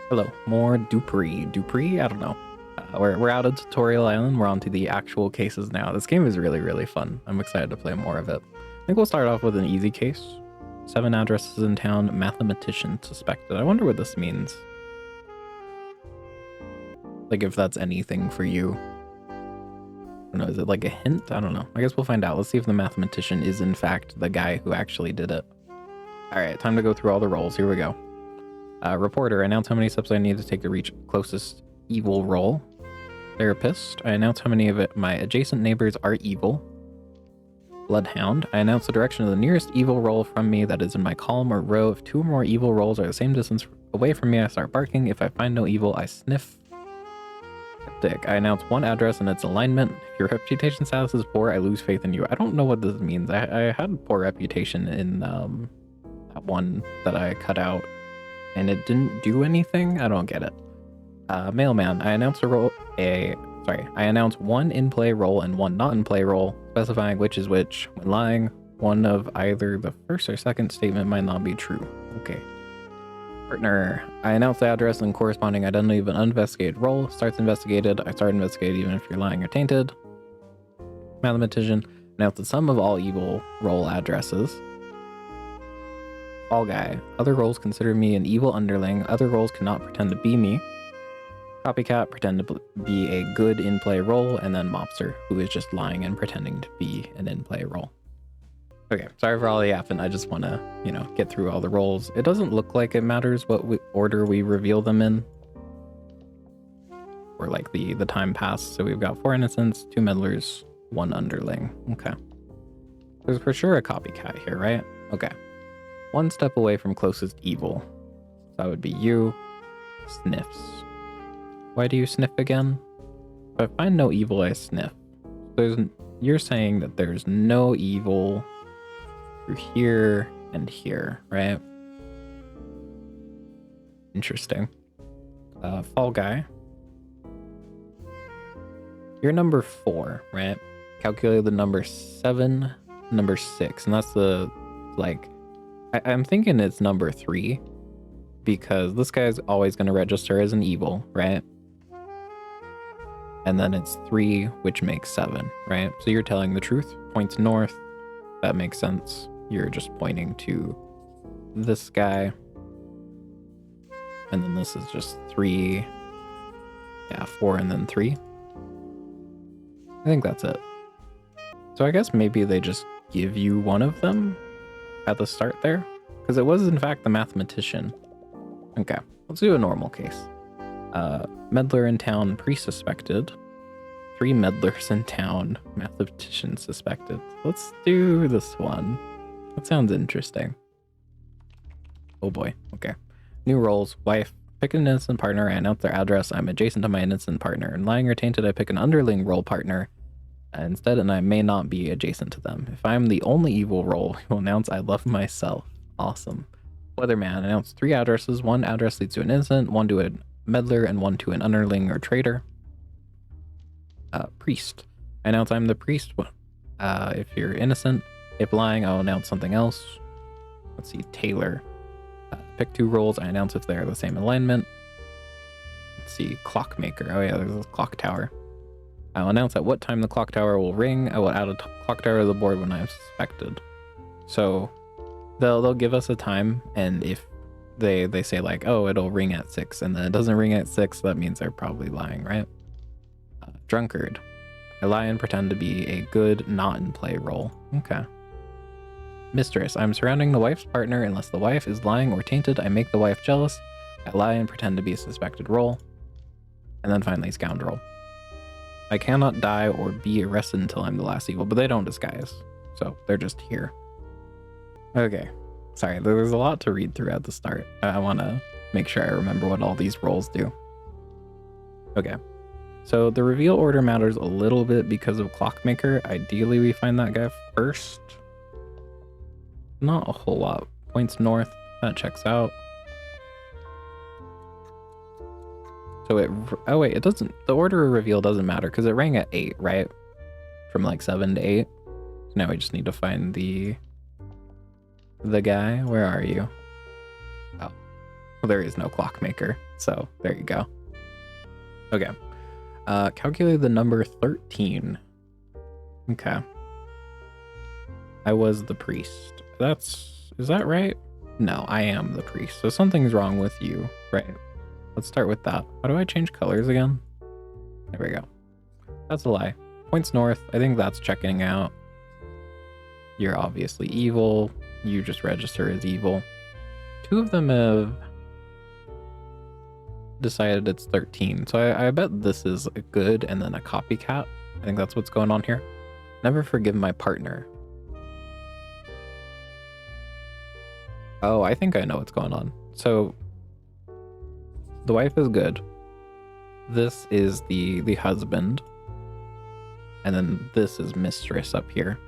Hello, more Dupery. Dupery? I don't know. We're out of Tutorial Island. We're on to the actual cases now. This game is really, really fun. I'm excited to play more of it. I think we'll start off with an easy case. 7 addresses in town, mathematician suspected. I wonder what this means. Like if that's anything for you. I don't know, is it like a hint? I don't know. I guess we'll find out. Let's see if the mathematician is in fact the guy who actually did it. Alright, time to go through all the roles. Here we go. Reporter, announce how many steps I need to take to reach closest evil role. Therapist, I announce how many of my adjacent neighbors are evil. Bloodhound, I announce the direction of the nearest evil role from me that is in my column or row. If 2 or more evil roles are the same distance away from me, I start barking. If I find no evil, I sniff. Skeptic, I announce 1 address and its alignment. If your reputation status is poor, I lose faith in you. I don't know what this means. I had poor reputation in that one that I cut out, and it didn't do anything. I don't get it. Mailman, I announce I announce 1 in-play role and 1 not-in-play role, specifying which is which. When lying, one of either the first or second statement might not be true. Okay. Partner, I announce the address and corresponding identity of an uninvestigated role. Starts investigated. I start investigated even if you're lying or tainted. Mathematician, announce the sum of all evil role addresses. Fall Guy, other roles consider me an evil underling. Other roles cannot pretend to be me. Copycat, pretend to be a good in-play role. And then Mobster, who is just lying and pretending to be an in-play role. Okay, sorry for all the yapping. I just want to, get through all the roles. It doesn't look like it matters what order we reveal them in. Or like the time passed. So we've got 4 innocents, 2 meddlers, 1 underling. Okay. There's for sure a copycat here, right? Okay. 1 step away from closest evil. So that would be you. Sniffs. Why do you sniff again? If I find no evil, I sniff. You're saying that there's no evil through here and here, right? Interesting. Fall Guy. You're number 4, right? Calculate the number 7, number 6, and that's the, I'm thinking it's number 3, because this guy's always going to register as an evil, right? And then it's 3, which makes 7, right? So you're telling the truth. Points north. That makes sense. You're just pointing to this guy. And then this is just 3. Yeah, 4 and then 3. I think that's it. So I guess maybe they just give you one of them at the start there, because it was in fact the mathematician. Okay, let's do a normal case. Meddler in town, pre-suspected. 3 meddlers in town, mathematician suspected. Let's do this one. That sounds interesting. Oh boy, okay. New roles, wife. Pick an innocent partner, I announce their address. I'm adjacent to my innocent partner. In lying or tainted, I pick an underling role partner instead, and I may not be adjacent to them. If I'm the only evil role, I will announce I love myself. Awesome. Weatherman, announce 3 addresses. 1 address leads to an innocent, 1 to a meddler, and 1 to an underling or traitor. Priest. I announce I'm the priest. If you're innocent. If lying, I'll announce something else. Let's see, Taylor. Pick 2 roles. I announce if they're the same alignment. Let's see, Clockmaker. Oh yeah, there's a clock tower. I'll announce at what time the clock tower will ring. I will add a clock tower to the board when I am suspected. So they'll give us a time, and if they say like, oh, it'll ring at 6, and then it doesn't ring at 6, that means they're probably lying, right? Drunkard. I lie and pretend to be a good not in play role. Okay. Mistress. I'm surrounding the wife's partner. Unless the wife is lying or tainted, I make the wife jealous. I lie and pretend to be a suspected role. And then finally, scoundrel. I cannot die or be arrested until I'm the last evil, but they don't disguise. So they're just here. Okay. Sorry, there's a lot to read through at the start. I want to make sure I remember what all these roles do. Okay. So the reveal order matters a little bit because of Clockmaker. Ideally, we find that guy first. Not a whole lot. Points north. That checks out. So it doesn't, the order of reveal doesn't matter because it rang at 8, right? From like 7 to 8. So now we just need to find the guy. Where are you? Oh, Well, there is no clockmaker, so there you go. Okay. Calculate the number 13. Okay. I was the priest. Is that right? No, I am the priest. So something's wrong with you, right? Let's start with that. How do I change colors again? There we go. That's a lie. Points north. I think that's checking out. You're obviously evil. You just register as evil. Two of them have decided it's 13. So I bet this is a good and then a copycat. I think that's what's going on here. Never forgive my partner. Oh, I think I know what's going on. So the wife is good. This is the husband. And then this is mistress up here.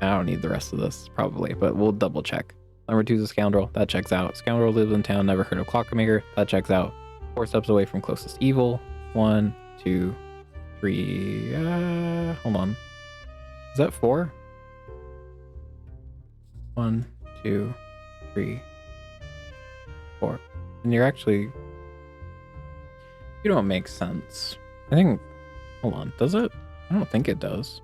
I don't need the rest of this probably, but we'll double check. Number 2 is a scoundrel. That checks out. Scoundrel lives in town. Never heard of clockmaker. That checks out. 4 steps away from closest evil. 1, 2, 3. Hold on. Is that 4? 1, 2, 3, 4. And you're actually... You don't make sense. I think... Hold on. Does it? I don't think it does.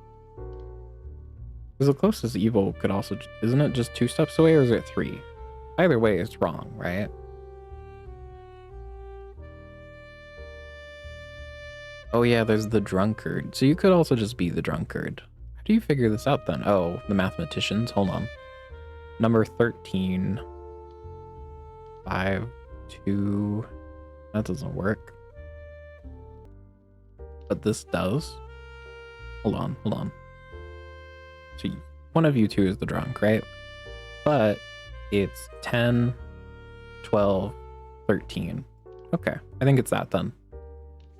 Because the closest evil could also... Isn't it just 2 steps away, or is it 3? Either way, it's wrong, right? Oh yeah, there's the drunkard. So you could also just be the drunkard. How do you figure this out then? Oh, the mathematicians. Hold on. Number 13. 5, 2... That doesn't work. But this does. Hold on. So one of you two is the drunk, right? But it's 10, 12, 13. Okay, I think it's that then.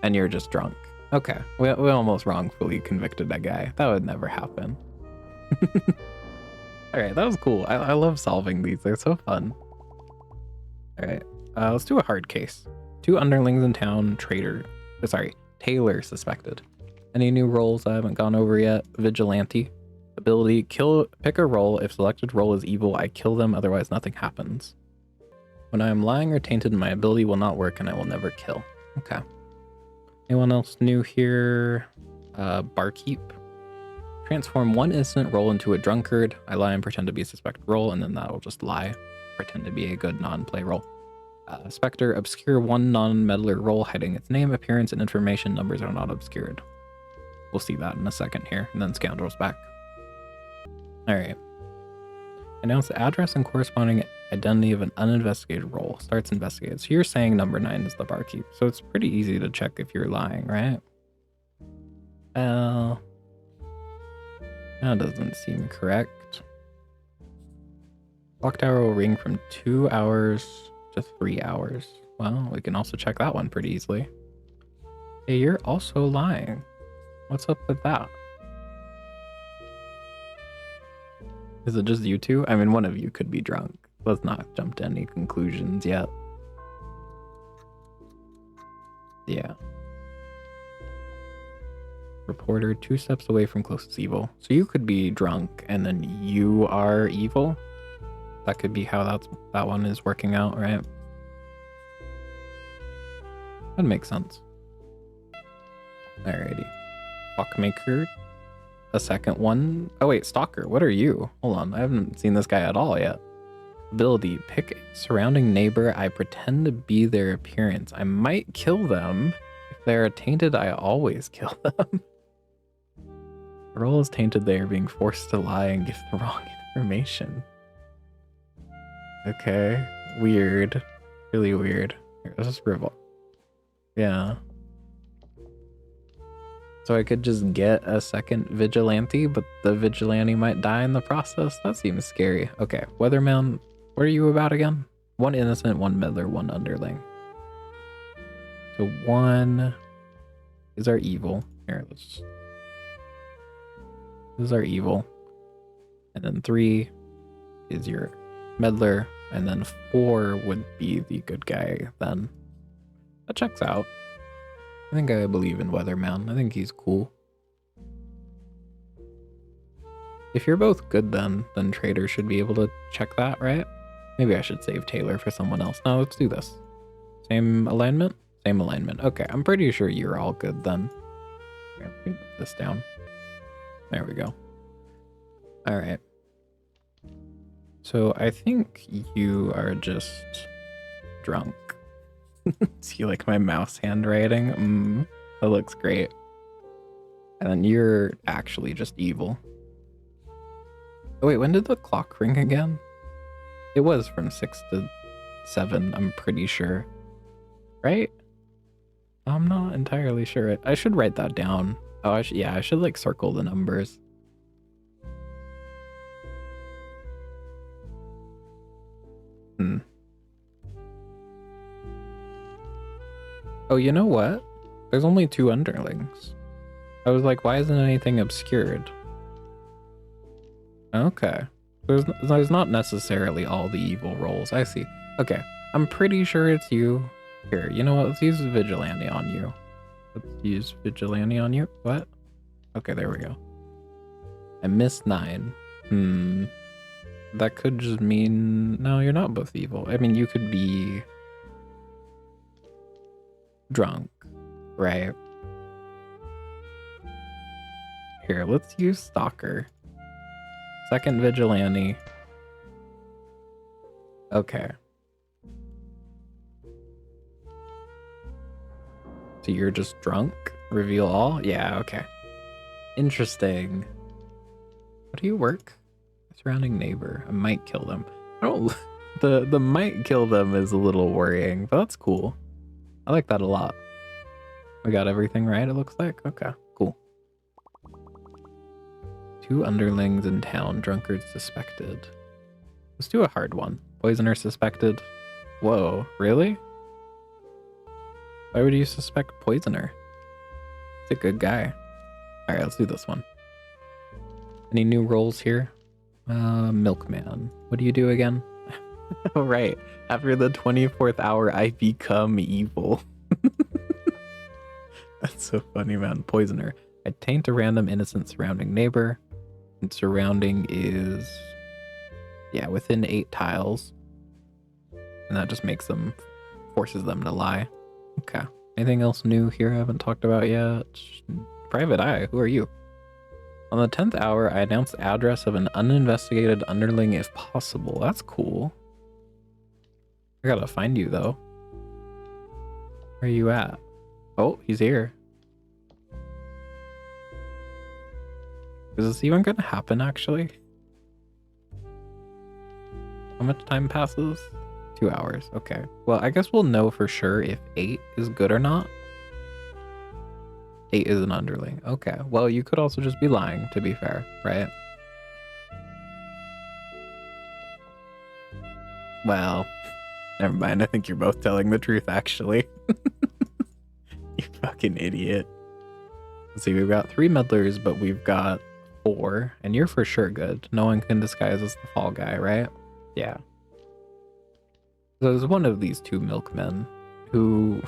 And you're just drunk. Okay, we almost wrongfully convicted that guy. That would never happen. All right, that was cool. I love solving these. They're so fun. All right, let's do a hard case. 2 underlings in town, Taylor suspected. Any new roles I haven't gone over yet? Vigilante. Ability, pick a role. If selected role is evil, I kill them, otherwise nothing happens. When I am lying or tainted, my ability will not work and I will never kill. Okay. Anyone else new here? Barkeep. Transform 1 innocent role into a drunkard. I lie and pretend to be a suspected role, and then that will just lie. Pretend to be a good non-play role. Spectre, obscure 1 non-meddler role, hiding its name, appearance, and information. Numbers are not obscured. We'll see that in a second here, and then Scoundrel's back. Alright. Announce the address and corresponding identity of an uninvestigated role. Starts investigated. So you're saying number 9 is the barkeep. So it's pretty easy to check if you're lying, right? Well, that doesn't seem correct. Clock tower will ring from 2 hours to 3 hours. Well, we can also check that one pretty easily. Hey, you're also lying. What's up with that? Is it just you two? I mean, one of you could be drunk. Let's not jump to any conclusions yet. Yeah. Reporter, 2 steps away from closest evil. So you could be drunk and then you are evil? That could be how that one is working out, right? That makes sense. Alrighty. Clockmaker. A second one. Oh wait, Stalker, what are you? Hold on, I haven't seen this guy at all yet. Ability, pick a surrounding neighbor. I pretend to be their appearance. I might kill them. If they're tainted, I always kill them. The role is tainted, they are being forced to lie and give the wrong information. Okay, weird. Really weird. Here, let's just revolve. Yeah. So I could just get a second vigilante, but the vigilante might die in the process? That seems scary. Okay, Weatherman, what are you about again? 1 innocent, 1 meddler, 1 underling. So 1 is our evil. Here, this is our evil. And then 3 is your meddler. And then 4 would be the good guy then. That checks out. I think I believe in Weatherman. I think he's cool. If you're both good then Trader should be able to check that, right? Maybe I should save Taylor for someone else. No, let's do this. Same alignment? Same alignment. Okay, I'm pretty sure you're all good then. Okay, let me move this down. There we go. All right. So I think you are just drunk. See, like my mouse handwriting? That looks great. And then you're actually just evil. Oh wait, when did the clock ring again? It was from 6 to 7, I'm pretty sure. Right? I'm not entirely sure. I should write that down. Oh, I should like circle the numbers. Oh, you know what? There's only 2 underlings. I was like, why isn't anything obscured? Okay. There's not necessarily all the evil roles. I see. Okay. I'm pretty sure it's you. Here, you know what? Let's use Vigilante on you. Let's use Vigilante on you. What? Okay, there we go. I missed 9. That could just mean... No, you're not both evil. I mean, you could be... drunk, right? Here, let's use Stalker. Second Vigilante. Okay. So you're just drunk? Reveal all? Yeah, okay. Interesting. What do you work? Surrounding neighbor. I might kill them. I don't... The might kill them is a little worrying, but that's cool. I like that a lot. We got everything right, it looks like? Okay, cool. 2 underlings in town, drunkard suspected. Let's do a hard one. Poisoner suspected. Whoa, really? Why would you suspect Poisoner? He's a good guy. Alright, let's do this one. Any new roles here? Milkman. What do you do again? Oh, right. After the 24th hour, I become evil. That's so funny, man. Poisoner. I taint a random innocent surrounding neighbor. And surrounding is... yeah, within 8 tiles. And that just makes them... forces them to lie. Okay. Anything else new here I haven't talked about yet? Private Eye. Who are you? On the 10th hour, I announce the address of an uninvestigated underling if possible. That's cool. I gotta find you, though. Where are you at? Oh, he's here. Is this even gonna happen, actually? How much time passes? 2 hours. Okay. Well, I guess we'll know for sure if 8 is good or not. 8 is an underling. Okay. Well, you could also just be lying, to be fair, right? Well, never mind. I think you're both telling the truth, actually. You fucking idiot. Let's see, we've got 3 meddlers, but we've got 4. And you're for sure good. No one can disguise as the fall guy, right? Yeah. So there's one of these 2 milkmen who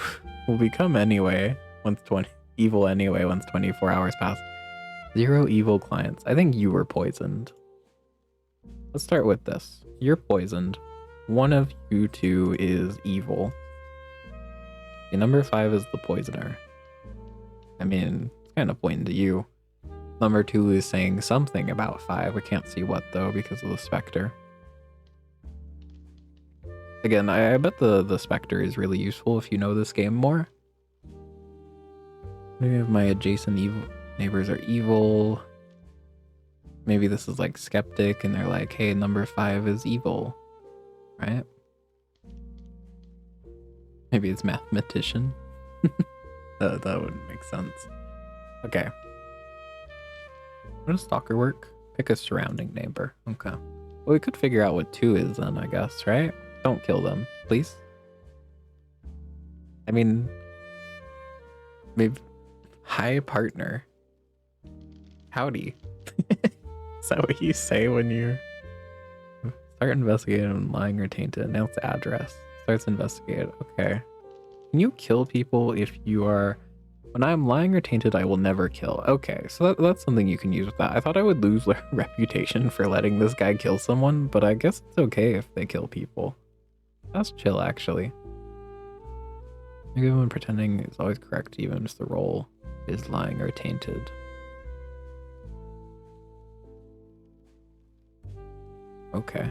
will become anyway once evil anyway once 24 hours pass. 0 evil clients. I think you were poisoned. Let's start with this. You're poisoned. One of you 2 is evil. Okay, number 5 is the poisoner. I mean, it's kind of pointing to you. Number 2 is saying something about 5. We can't see what though because of the specter. Again, I bet the specter is really useful if you know this game more. Maybe if my adjacent evil neighbors are evil. Maybe this is like skeptic and they're like, hey, number 5 is evil, right? Maybe it's mathematician. That wouldn't make sense. Okay. What does stalker work? Pick a surrounding neighbor. Okay. Well, we could figure out what 2 is then, I guess, right? Don't kill them, please. I mean, maybe... Hi, partner. Howdy. Is that what you say when you start investigating lying or tainted? Announce the address. Starts investigating. Okay. Can you kill people if you are When I am lying or tainted, I will never kill. Okay, so that's something you can use with that. I thought I would lose reputation for letting this guy kill someone, but I guess it's okay if they kill people. That's chill, actually. Maybe when pretending is always correct, even if the role is lying or tainted. Okay,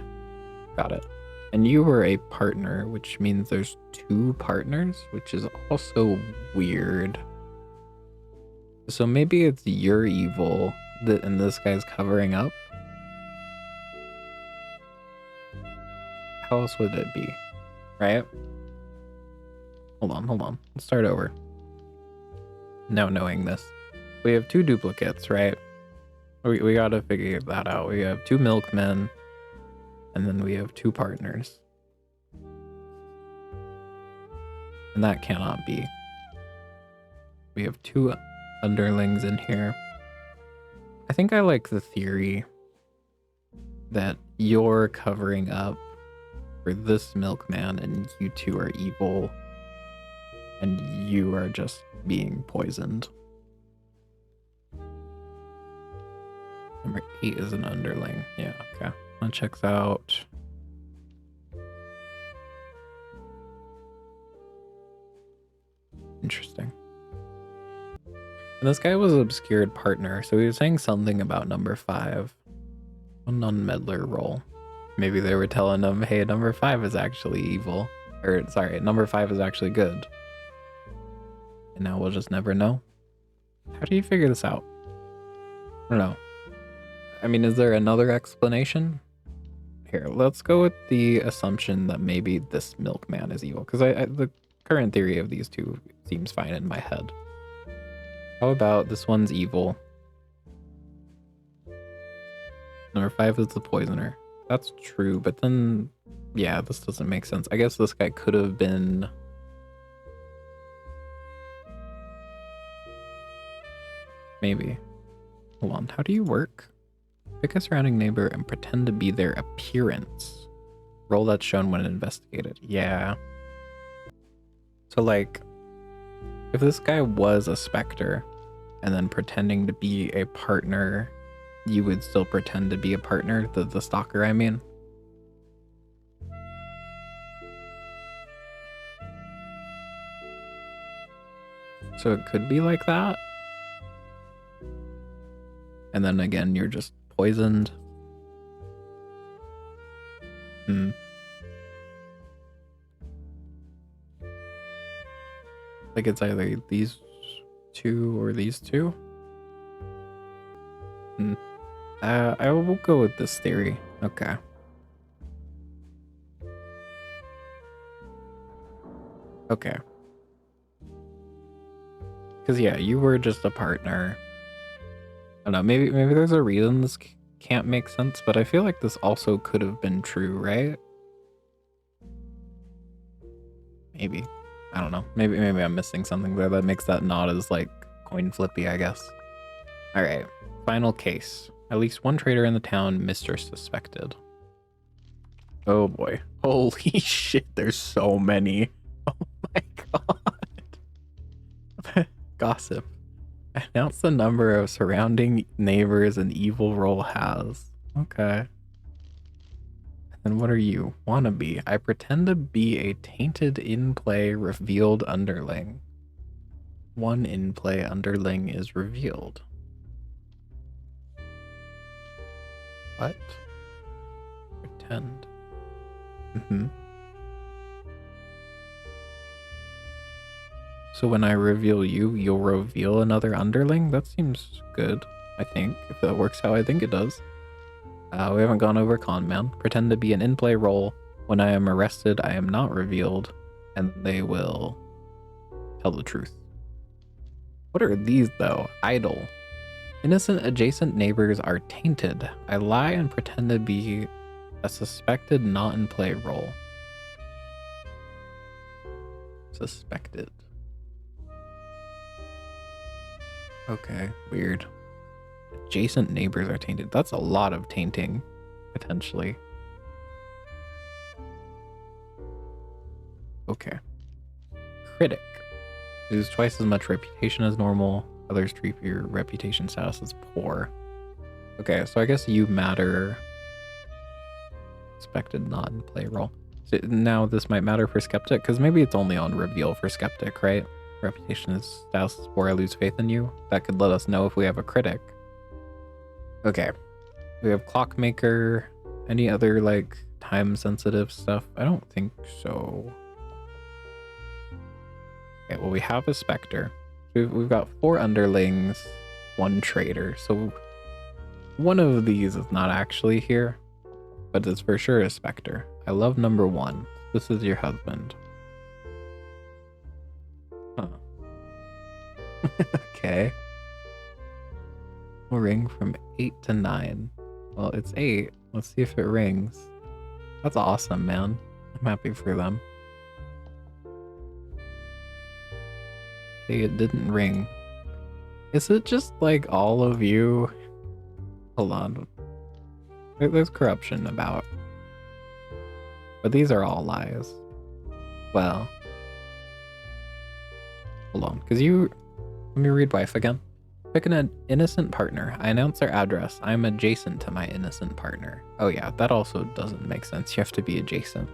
got it. And you were a partner, which means there's 2 partners, which is also weird. So maybe it's you're evil and this guy's covering up? How else would it be? Right? Hold on. Let's start over. Now knowing this. We have 2 duplicates, right? We gotta figure that out. We have 2 milkmen, and then we have 2 partners. And that cannot be. We have 2 underlings in here. I think I like the theory that you're covering up for this milkman and you 2 are evil and you are just being poisoned. Number 8 is an underling. Yeah, okay. That checks out. Interesting. And this guy was an obscured partner, so he was saying something about number 5. A non-meddler role. Maybe they were telling him, hey, number 5 is actually evil. Or, sorry, number 5 is actually good. And now we'll just never know. How do you figure this out? I don't know. I mean, is there another explanation? Here, let's go with the assumption that maybe this milkman is evil. Because the current theory of these 2 seems fine in my head. How about this one's evil? Number 5 is the poisoner. That's true, but then, yeah, this doesn't make sense. I guess this guy could have been... Maybe. Hold on, how do you work? Pick a surrounding neighbor and pretend to be their appearance. Role that's shown when investigated. Yeah. So, like, if this guy was a specter and then pretending to be a partner, you would still pretend to be a partner, the stalker, I mean. So it could be like that. And then again, you're just poisoned. Like it's either these 2 or these 2. I will go with this theory. Okay. Okay. Because yeah, you were just a partner. I don't know, maybe there's a reason this can't make sense, but I feel like this also could have been true, right? Maybe. I don't know. Maybe I'm missing something there that makes that not as, like, coin flippy, I guess. Alright. Final case. At least one traitor in the town, Mr. Suspected. Oh boy. Holy shit, there's so many. Oh my god. Gossip. Announce the number of surrounding neighbors an evil role has. Okay. And what are you? Wannabe. I pretend to be a tainted in-play revealed underling. One in-play underling is revealed. What? Pretend. So when I reveal you, you'll reveal another underling? That seems good, I think, if that works how I think it does. We haven't gone over con man. Pretend to be an in-play role. When I am arrested, I am not revealed, and they will tell the truth. What are these, though? Idle. Innocent adjacent neighbors are tainted. I lie and pretend to be a suspected not in play role. Suspected. Okay, weird. Adjacent neighbors are tainted. That's a lot of tainting, potentially. Okay. Critic. Lose twice as much reputation as normal. Others treat your reputation status as poor. Okay, so I guess you matter. Expected non-play roll. So now this might matter for Skeptic, because maybe it's only on reveal for Skeptic, right? Reputation is status is poor, I lose faith in you. That could let us know if we have a critic. Okay. We have Clockmaker. Any other, like, time-sensitive stuff? I don't think so. Okay, well, we have a Spectre. We've got 4 underlings, 1 traitor. So one of these is not actually here, but it's for sure a Spectre. I love number 1. This is your husband. Huh. Okay. We'll ring from 8 to 9. Well, it's 8. Let's see if it rings. That's awesome, man. I'm happy for them. Hey, it didn't ring. Is it just like all of you? Hold on. There's corruption about. But these are all lies. Well. Hold on, because you... Let me read wife again. Pick an innocent partner. I announce their address. I'm adjacent to my innocent partner. Oh yeah, that also doesn't make sense. You have to be adjacent.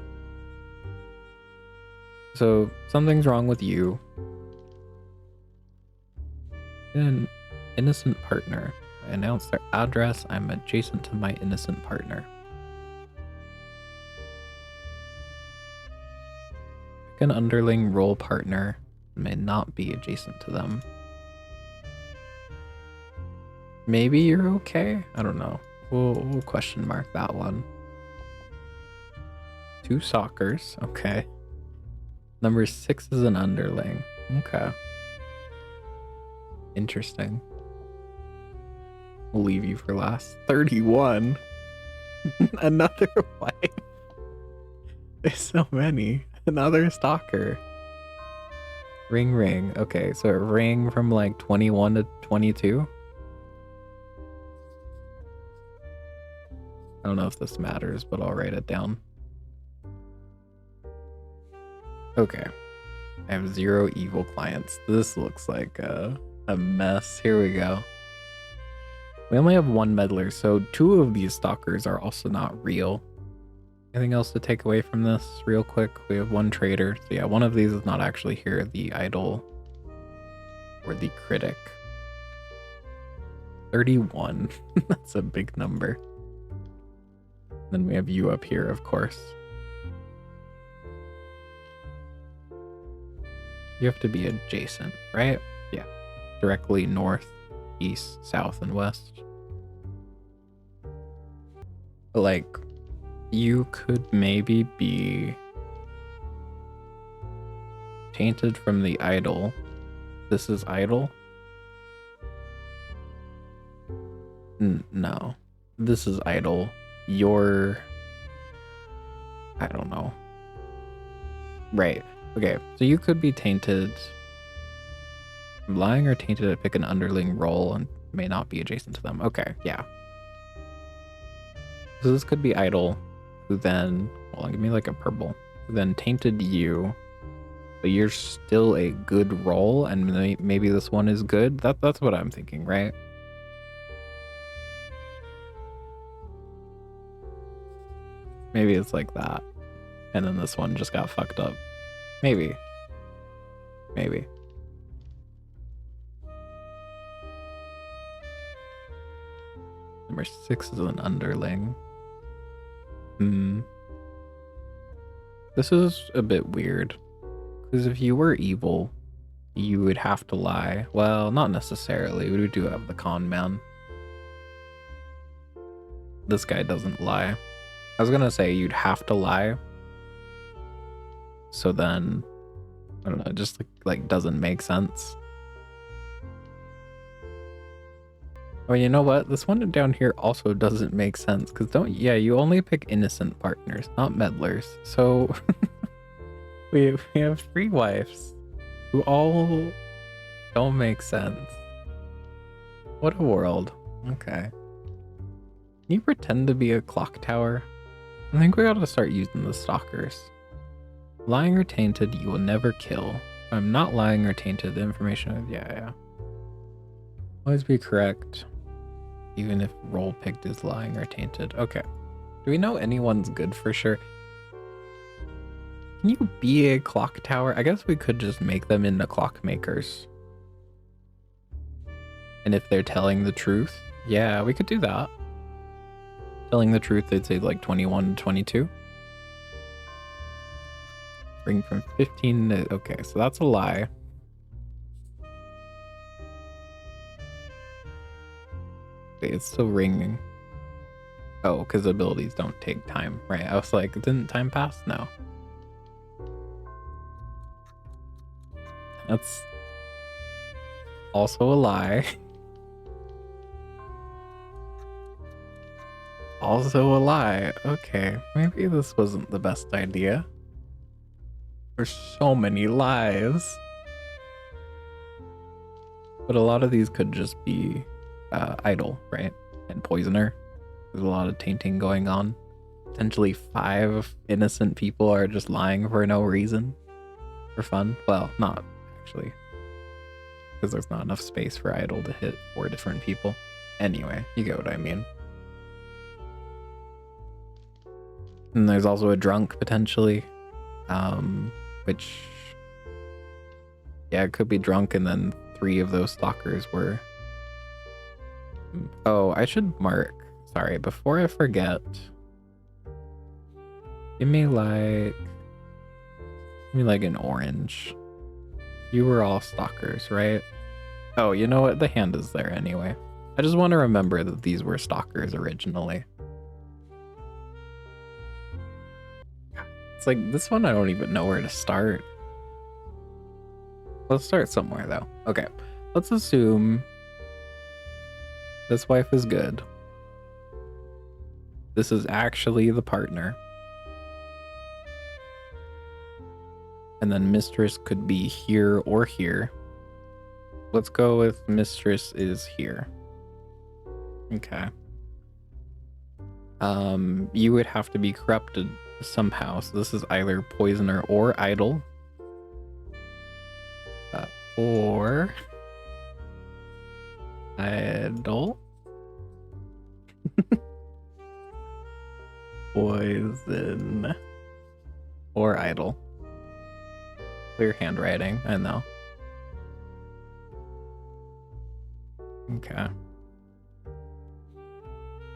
So, something's wrong with you. An innocent partner. I announce their address. I'm adjacent to my innocent partner. Pick an underling role partner. May not be adjacent to them. Maybe you're okay? I don't know. We'll question mark that one. 2 stalkers. Okay. Number 6 is an underling. Okay. Interesting. We'll leave you for last. 31. Another wife. There's so many. Another stalker. Ring ring. Okay, so it rang from like 21 to 22. I don't know if this matters, but I'll write it down. Okay. I have 0 evil clients. This looks like a mess. Here we go. We only have 1 meddler, so 2 of these stalkers are also not real. Anything else to take away from this real quick? We have 1 traitor. So yeah, 1 of these is not actually here. The idol or the critic. 31. That's a big number. Then we have you up here, of course. You have to be adjacent, right? Yeah. Directly north, east, south, and west. But like, you could maybe be tainted from the idol. This is idol? No. This is idol. You're... I don't know. Right. Okay, so you could be tainted. Lying or tainted to pick an underling role and may not be adjacent to them. Okay, yeah. So this could be idol, who then... Hold on, give me like a purple. Who then tainted you, but you're still a good role, and maybe this one is good? That's what I'm thinking, right? Maybe it's like that. And then this one just got fucked up. Maybe. Maybe. Number 6 is an underling. This is a bit weird. Because if you were evil, you would have to lie. Well, not necessarily. We do have the con man. This guy doesn't lie. I was gonna say you'd have to lie. So then, I don't know, it just like doesn't make sense. Oh, you know what? This one down here also doesn't make sense because you only pick innocent partners, not meddlers. So we have 3 wives who all don't make sense. What a world. Okay. Can you pretend to be a clock tower? I think we gotta start using the stalkers. Lying or tainted, you will never kill. I'm not lying or tainted. The information. Yeah. Always be correct, even if role picked is lying or tainted. Okay. Do we know anyone's good for sure? Can you be a clock tower? I guess we could just make them into clockmakers. And if they're telling the truth, yeah, we could do that. Telling the truth, they'd say like 21 to 22. Ring from 15 to... Okay, so that's a lie. Wait, it's still ringing. Oh, because abilities don't take time, right? I was like, didn't time pass? No. That's also a lie. Also a lie. Okay, maybe this wasn't the best idea. There's so many lies. But a lot of these could just be idle, right? And poisoner. There's a lot of tainting going on. Potentially 5 innocent people are just lying for no reason. For fun. Well, not actually. Because there's not enough space for idle to hit 4 different people. Anyway, you get what I mean. And there's also a drunk, potentially. Which... Yeah, it could be drunk and then 3 of those stalkers were... Oh, I should mark... Sorry, before I forget... Give me like an orange. You were all stalkers, right? Oh, you know what? The hand is there anyway. I just want to remember that these were stalkers originally. It's like, this one I don't even know where to start. Let's start somewhere though. Okay, let's assume this wife is good. This is actually the partner. And then mistress could be here or here. Let's go with mistress is here. Okay. You would have to be corrupted somehow. So this is either poisoner or idle. Or idle. Poison or idle. Clear handwriting, I know. Okay.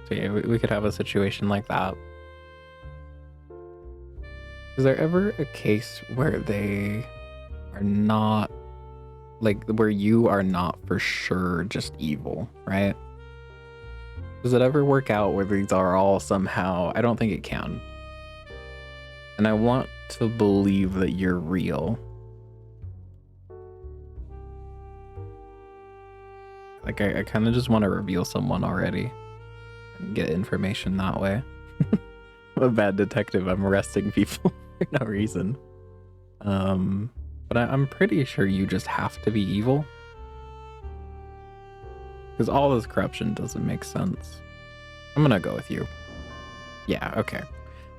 So yeah, we could have a situation like that. Is there ever a case where they are not, like, where you are not for sure just evil, right? Does it ever work out where these are all somehow... I don't think it can. And I want to believe that you're real. Like, I kind of just want to reveal someone already and get information that way. I'm a bad detective. I'm arresting people for no reason. But I'm pretty sure you just have to be evil. Because all this corruption doesn't make sense. I'm gonna go with you. Yeah, okay.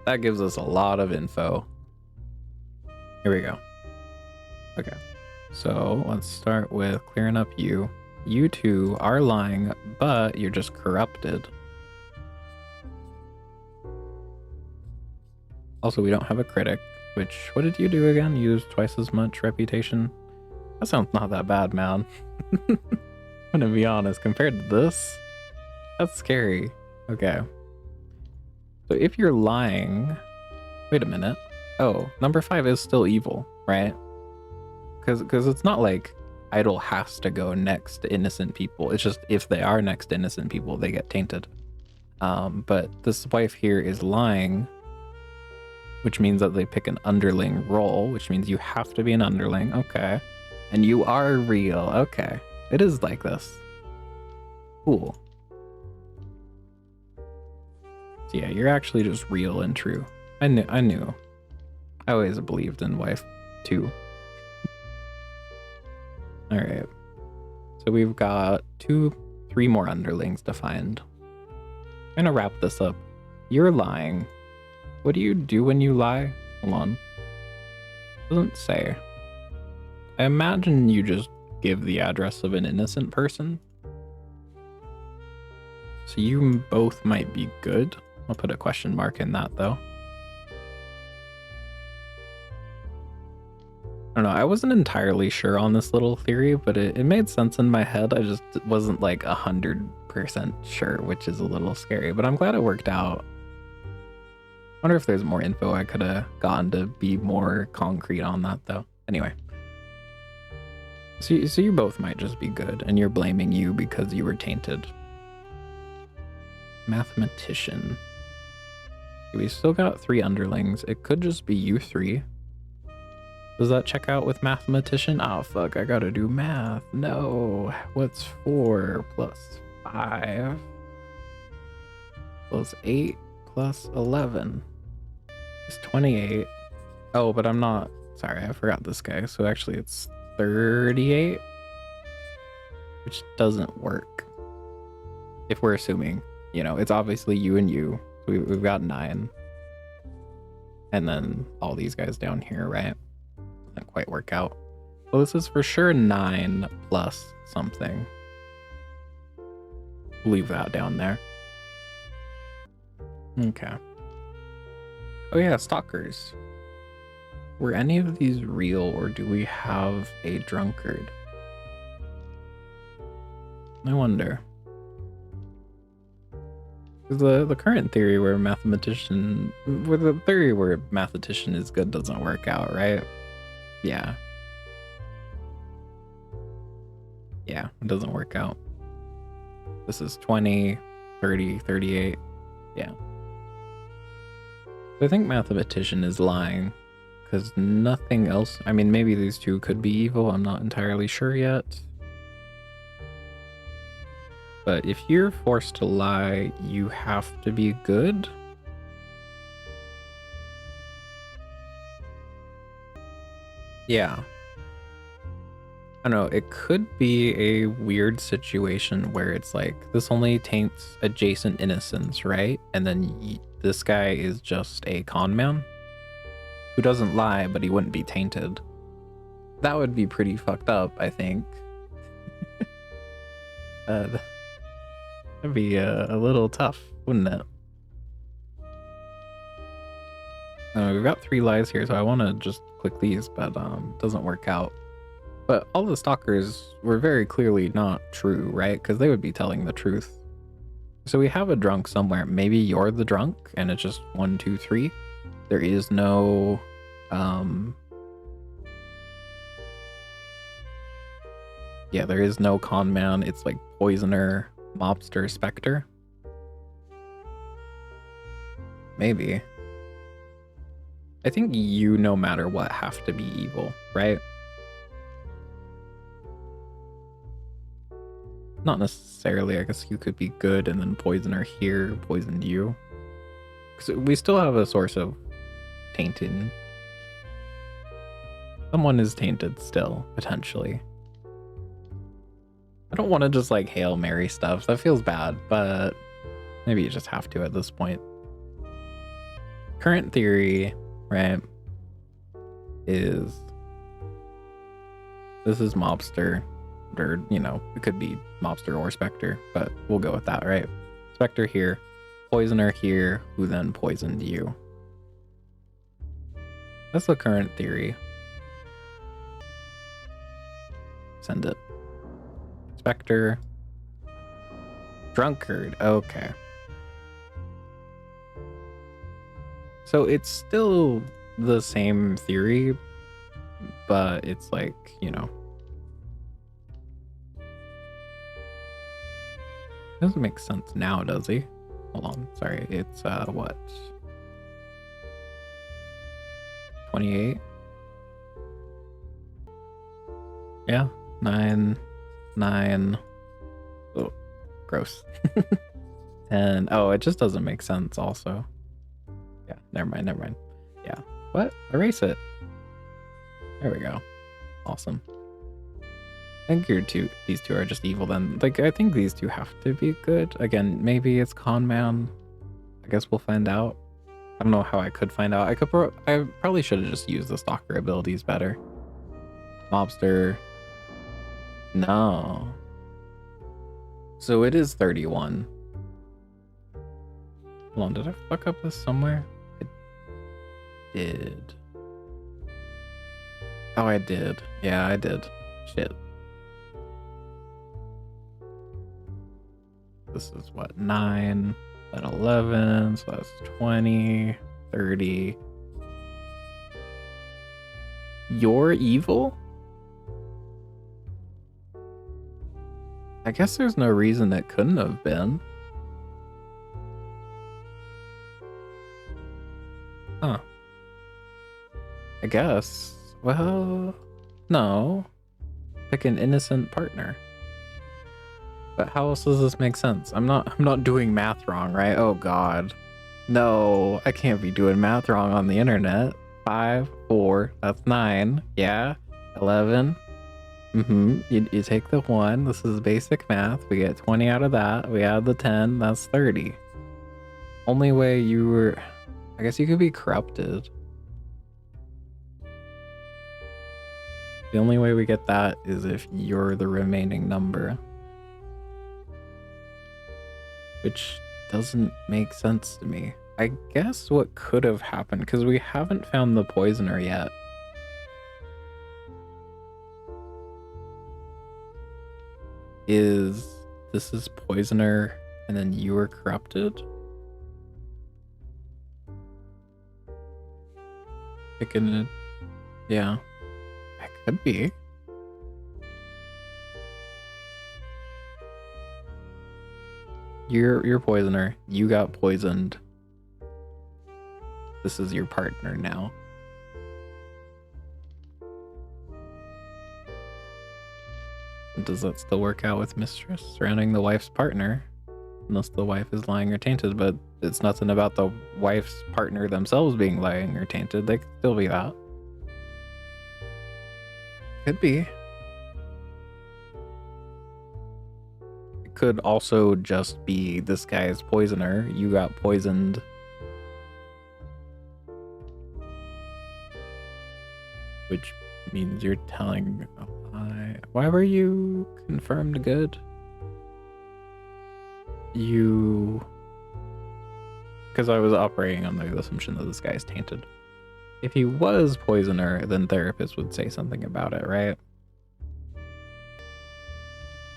That gives us a lot of info. Here we go. Okay. So let's start with clearing up you. You two are lying, but you're just corrupted. Also, we don't have a critic, which, what did you do again? You used twice as much reputation? That sounds not that bad, man. I'm gonna be honest, compared to this, that's scary. Okay. So if you're lying, wait a minute. Oh, number 5 is still evil, right? Because it's not like idle has to go next to innocent people. It's just if they are next to innocent people, they get tainted. But this wife here is lying, which means that they pick an underling role, which means you have to be an underling. Okay. And you are real. Okay. It is like this. Cool. So yeah, you're actually just real and true. I knew. I always believed in wife 2. All right. So we've got 3 more underlings to find. I'm gonna wrap this up. You're lying. What do you do when you lie? Hold on. Doesn't say. I imagine you just give the address of an innocent person. So you both might be good. I'll put a question mark in that though. I don't know, I wasn't entirely sure on this little theory, but it made sense in my head. I just wasn't like 100% sure, which is a little scary, but I'm glad it worked out. I wonder if there's more info I could have gotten to be more concrete on that though. Anyway. So you both might just be good, and you're blaming you because you were tainted. Mathematician. We still got 3 underlings. It could just be you 3. Does that check out with mathematician? Oh fuck, I gotta do math. No. What's 4 plus 5 plus 8 plus 11? It's 28. Oh, but I'm not... Sorry, I forgot this guy. So actually it's 38, which doesn't work. If we're assuming, you know, it's obviously you and you. So we've got 9. And then all these guys down here, right? Doesn't quite work out. Well, this is for sure 9 plus something. Leave that down there. Okay. Oh yeah, stalkers. Were any of these real, or do we have a drunkard? I wonder. The current theory where mathematician is good doesn't work out, right? Yeah. Yeah, it doesn't work out. This is 20, 30, 38. Yeah. I think mathematician is lying. Because nothing else... I mean, maybe these two could be evil. I'm not entirely sure yet. But if you're forced to lie, you have to be good? Yeah. I don't know. It could be a weird situation where it's like, this only taints adjacent innocents, right? And then this guy is just a con man who doesn't lie, but he wouldn't be tainted. That would be pretty fucked up, I think. That'd be a little tough, wouldn't it? We've got 3 lies here, so I want to just click these, but it doesn't work out. But all the stalkers were very clearly not true, right? Because they would be telling the truth. So we have a drunk somewhere. Maybe you're the drunk, and it's just 1, 2, 3. There is no yeah, there is no con man. It's like poisoner, mobster, specter. Maybe. I think you, no matter what, have to be evil, right? Not necessarily. I guess you could be good and then poisoner here poisoned you. Because we still have a source of tainting. Someone is tainted still, potentially. I don't want to just like Hail Mary stuff. That feels bad, but maybe you just have to at this point. Current theory, right, is this is mobster, or, you know, it could be mobster or specter, but we'll go with that, right? Specter here, poisoner here, who then poisoned you. That's the current theory. Send it. Specter. Drunkard. Okay. So it's still the same theory, but it's like, you know. Doesn't make sense now, does he? Hold on. Sorry. It's, what? 28? Yeah. 9. Oh, gross. 10. Oh, it just doesn't make sense also. Yeah, never mind. Yeah. What? Erase it. There we go. Awesome. I think these two are just evil then. Like, I think these two have to be good. Again, maybe it's con man. I guess we'll find out. I don't know how I could find out. I probably should have just used the stalker abilities better. Mobster. No. So it is 31. Hold on, did I fuck up this somewhere? I did. Oh, I did. Yeah, I did. Shit. This is what, 9, then 11, so that's 20, 30. You're evil? I guess there's no reason it couldn't have been. Huh. I guess. Well, no. Pick an innocent partner. But how else does this make sense? I'm not doing math wrong, right? Oh god. No, I can't be doing math wrong on the internet. 5, 4, that's 9. Yeah. 11. You take the 1. This is basic math. We get 20 out of that. We add the 10. That's 30. Only way you were... I guess you could be corrupted. The only way we get that is if you're the remaining number. Which doesn't make sense to me. I guess what could have happened, because we haven't found the poisoner yet. This is poisoner and then you were corrupted? Picking it. Yeah. That could be. You're poisoner. You got poisoned. This is your partner now. Does that still work out with mistress surrounding the wife's partner? Unless the wife is lying or tainted, but it's nothing about the wife's partner themselves being lying or tainted. They could still be that. Could be. It could also just be this guy's poisoner. You got poisoned. Which means you're telling a lie. Why were you confirmed good? Because I was operating on the assumption that this guy is tainted. If he was poisoner, then therapists would say something about it, right?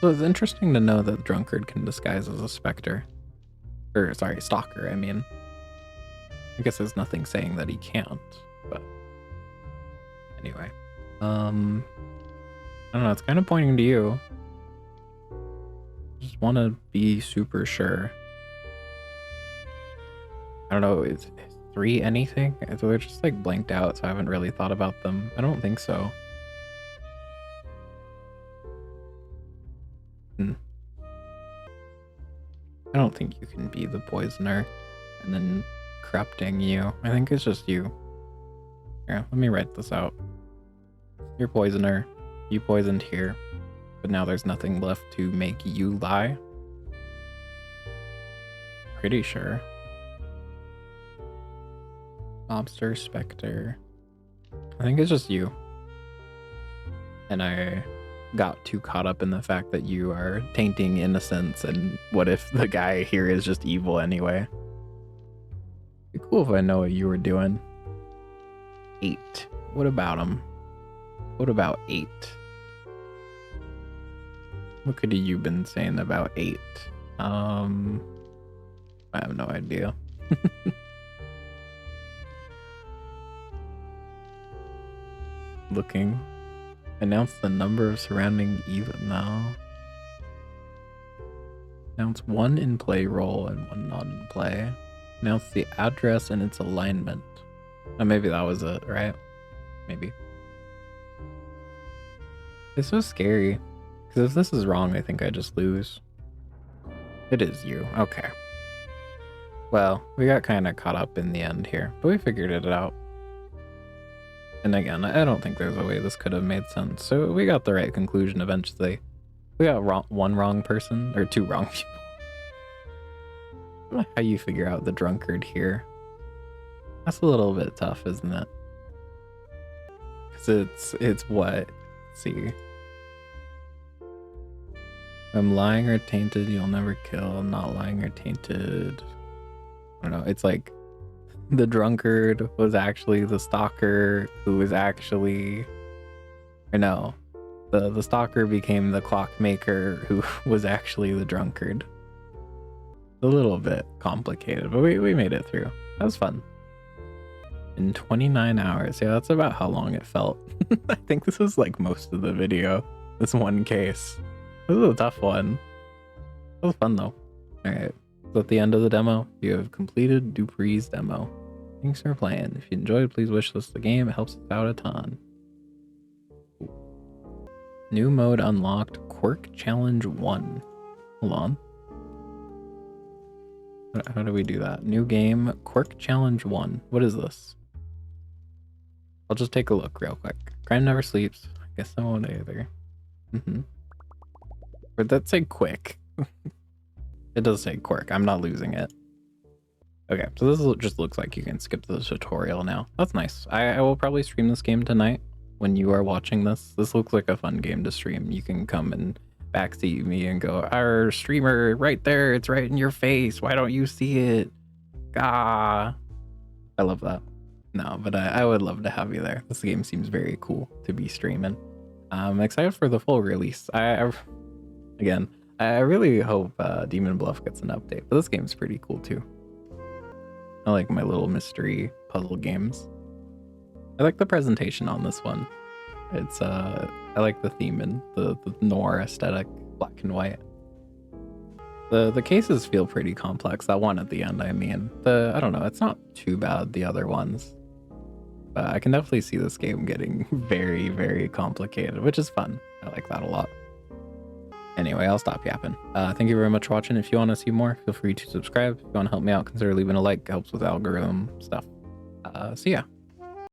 So it's interesting to know that drunkard can disguise as a specter. Or, sorry, stalker, I mean. I guess there's nothing saying that he can't, but... Anyway. I don't know, it's kind of pointing to you. Just want to be super sure. I don't know, is 3 anything? They're just like blanked out, so I haven't really thought about them. I don't think so. I don't think you can be the poisoner and then corrupting you. I think it's just you. Here, let me write this out. You're poisoner. You poisoned here. But now there's nothing left to make you lie. Pretty sure. Mobster, Spectre. I think it's just you. And I got too caught up in the fact that you are tainting innocence, and what if the guy here is just evil anyway? It'd be cool if I know what you were doing. 8. What about him? What about 8? What could you been saying about 8? I have no idea. Looking. Announce the number of surrounding even now. Announce 1 in play roll and 1 not in play. Announce the address and its alignment. Oh, maybe that was it, right? Maybe. It's so scary. Because if this is wrong, I think I just lose. It is you. Okay. Well, we got kind of caught up in the end here, but we figured it out. And again, I don't think there's a way this could have made sense. So we got the right conclusion eventually. We got 1 wrong person, or 2 wrong people. I don't know how you figure out the drunkard here. That's a little bit tough, isn't it? Because it's what? Let's see. I'm lying or tainted, you'll never kill. Not lying or tainted. I don't know. It's like the drunkard was actually the stalker who was actually, or no, the stalker became the clockmaker who was actually the drunkard. A little bit complicated, but we made it through. That was fun. In 29 hours. Yeah, that's about how long it felt. I think this was like most of the video. This one case. This was a tough one. It was fun though. Alright. So at the end of the demo, you have completed Dupery's demo. Thanks for playing. If you enjoyed, please wishlist the game. It helps us out a ton. New mode unlocked. Quirk Challenge 1. Hold on. How do we do that? New game. Quirk Challenge 1. What is this? I'll just take a look real quick. Crime never sleeps. I guess I won't either. Or that say quick. It does say quirk. I'm not losing it. Okay, so this just looks like you can skip the tutorial now. That's nice. I will probably stream this game tonight when you are watching this. This looks like a fun game to stream. You can come and backseat me and go, our streamer right there, it's right in your face. Why don't you see it? Ah, I love that. No, but I would love to have you there. This game seems very cool to be streaming. I'm excited for the full release. Again, I really hope Demon Bluff gets an update, but this game's pretty cool too. I like my little mystery puzzle games. I like the presentation on this one. It's I like the theme and the noir aesthetic, black and white. The cases feel pretty complex. That one at the end, I mean, I don't know, it's not too bad, the other ones. But I can definitely see this game getting very, very complicated, which is fun. I like that a lot. Anyway, I'll stop yapping. Thank you very much for watching. If you want to see more, feel free to subscribe. If you want to help me out, consider leaving a like. It helps with algorithm stuff. See ya.